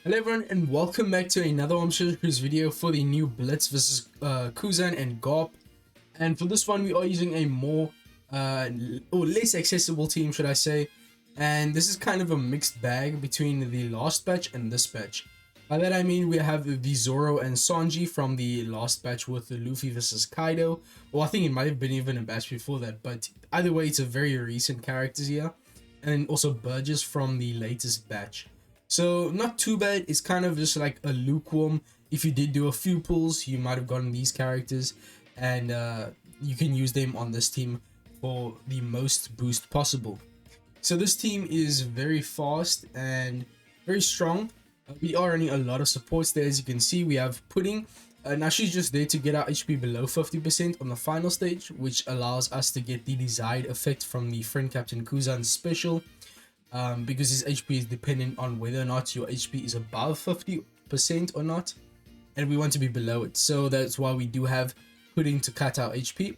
Hello everyone and welcome back to another Omae Cruise video for the new Blitz versus Kuzan and Garp. And for this one we are using a more or less accessible team, should I say. And this is kind of a mixed bag between the last batch and this batch. By that I mean we have the Zoro and Sanji from the last batch with the Luffy versus Kaido. Well, I think it might have been even a batch before that, but either way it's a very recent characters here. And then also Burgess from the latest batch. So not too bad. It's kind of just like a lukewarm. If you did do a few pulls, you might have gotten these characters, and you can use them on this team for the most boost possible. So this team is very fast and very strong. We are running a lot of supports there. As you can see, we have Pudding. Now she's just there to get our HP below 50% on the final stage, which allows us to get the desired effect from the friend Captain Kuzan's special. Because his HP is dependent on whether or not your HP is above 50% or not, and we want to be below it. So that's why we do have Pudding to cut our HP.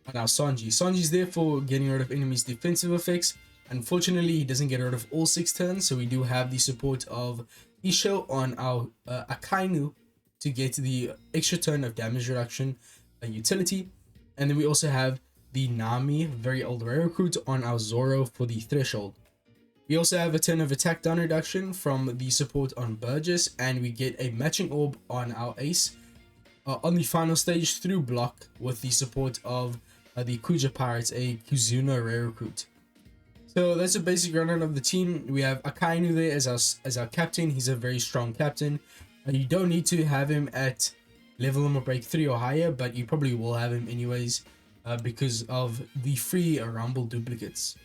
And our Sanji's there for getting rid of enemies' defensive effects. Unfortunately, he doesn't get rid of all 6 turns, so we do have the support of Isho on our Akainu to get the extra turn of damage reduction utility. And then we also have the Nami, very old rare recruit, on our Zoro for the threshold. We also have a turn of attack down reduction from the support on Burgess, and we get a matching orb on our Ace on the final stage through block with the support of the Kuja Pirates, a Kuzan rare recruit. So that's a basic rundown of the team. We have Akainu there as our captain. He's a very strong captain. You don't need to have him at level limit break 3 or higher, but you probably will have him anyways because of the free Rumble duplicates.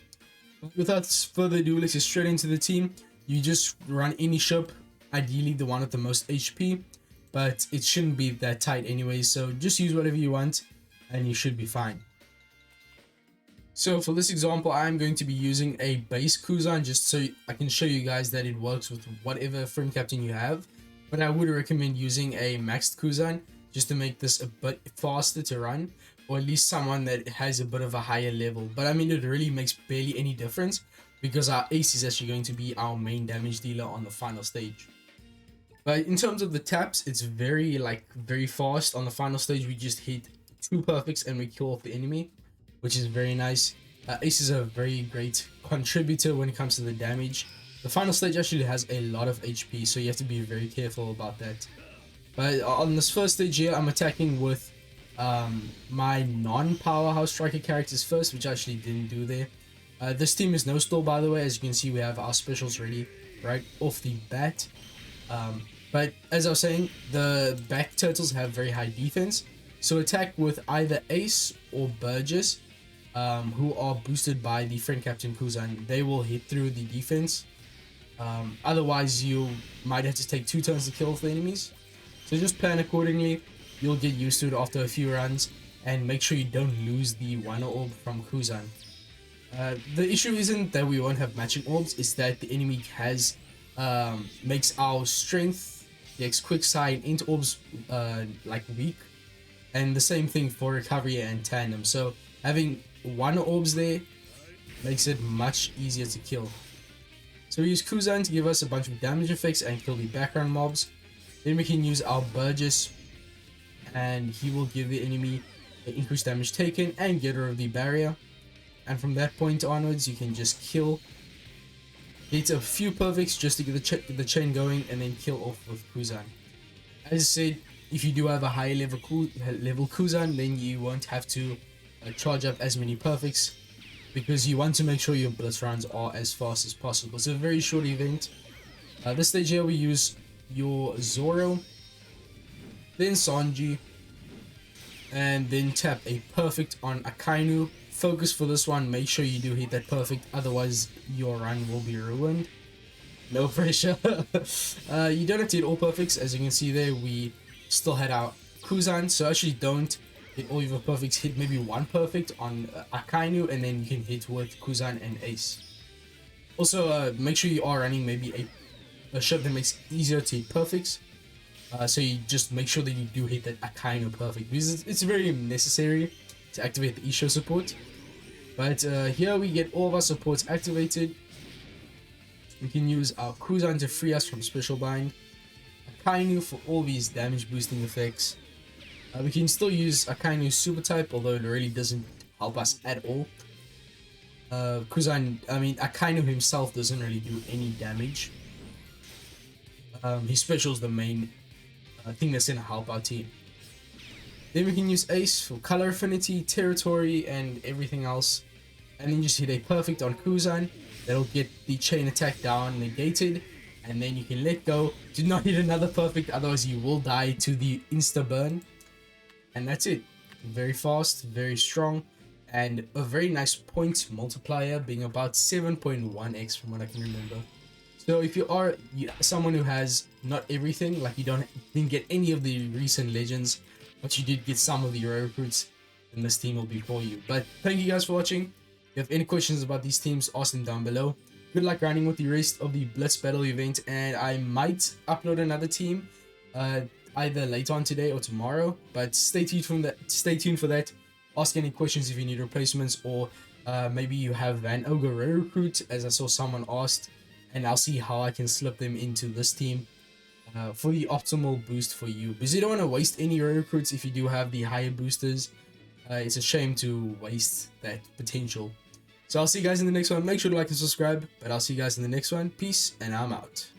Without further ado, let's get straight into the team. You just run any ship, ideally the one with the most HP, but it shouldn't be that tight anyway, so just use whatever you want and you should be fine. So for this example, I'm going to be using a base Kuzan just so I can show you guys that it works with whatever frame captain you have, but I would recommend using a maxed Kuzan just to make this a bit faster to run, or at least someone that has a bit of a higher level. But I mean, it really makes barely any difference because our Ace is actually going to be our main damage dealer on the final stage. But in terms of the taps, it's very fast. On the final stage, we just hit 2 perfects and we kill off the enemy, which is very nice. Ace is a very great contributor when it comes to the damage. The final stage actually has a lot of HP, so you have to be very careful about that. But on this first stage here, I'm attacking with my non-powerhouse striker characters first, which I actually didn't do there. This team is no stall, by the way. As you can see, we have our specials ready right off the bat. But as I was saying, the back turtles have very high defense, so attack with either Ace or Burgess, who are boosted by the friend Captain Kuzan. They will hit through the defense. Otherwise, you might have to take 2 turns to kill off the enemies. So just plan accordingly. You'll get used to it after a few runs, and make sure you don't lose the Wano orb from Kuzan. The issue isn't that we won't have matching orbs, it's that the enemy has makes our strength, dex, quick side, int orbs weak, and the same thing for recovery and tandem. So having Wano orbs there makes it much easier to kill. So we use Kuzan to give us a bunch of damage effects and kill the background mobs. Then we can use our Burgess, and he will give the enemy increased damage taken and get rid of the barrier. And from that point onwards, you can just kill, hit a few perfects just to get the chain going, and then kill off with Kuzan. As I said, if you do have a higher level Kuzan, then you won't have to charge up as many perfects, because you want to make sure your blitz runs are as fast as possible. It's a very short event. This stage here we use your Zoro, then Sanji, and then tap a perfect on Akainu. Focus for this one, make sure you do hit that perfect, otherwise your run will be ruined. No pressure. You don't have to hit all perfects. As you can see there, we still had our Kuzan, so actually don't hit all your perfects. Hit maybe 1 perfect on Akainu, and then you can hit with Kuzan and Ace. Also, make sure you are running maybe a ship that makes it easier to hit perfects. So you just make sure that you do hit that Akainu perfect, because it's very necessary to activate the Isho support. But here we get all of our supports activated. We can use our Kuzan to free us from special bind, Akainu for all these damage boosting effects. We can still use Akainu's super type, although it really doesn't help us at all. Akainu himself doesn't really do any damage. His special is the main thing that's gonna help our team. Then we can use Ace for color affinity, territory, and everything else. And then just hit a perfect on Kuzan. That'll get the chain attack down negated. And then you can let go. Do not hit another perfect, otherwise you will die to the insta burn. And that's it. Very fast, very strong, and a very nice point multiplier, being about 7.1x from what I can remember. So if you are someone who has not everything, like you didn't get any of the recent legends, but you did get some of the rare recruits, then this team will be for you. But thank you guys for watching. If you have any questions about these teams, ask them down below. Good luck grinding with the rest of the Blitz battle event, and I might upload another team either later on today or tomorrow, but stay tuned for that. Ask any questions if you need replacements, or maybe you have Van Ogre rare recruit, as I saw someone asked, and I'll see how I can slip them into this team for the optimal boost for you, because you don't want to waste any rare recruits if you do have the higher boosters. It's a shame to waste that potential. So I'll see you guys in the next one. Make sure to like and subscribe, but I'll see you guys in the next one. Peace, and I'm out.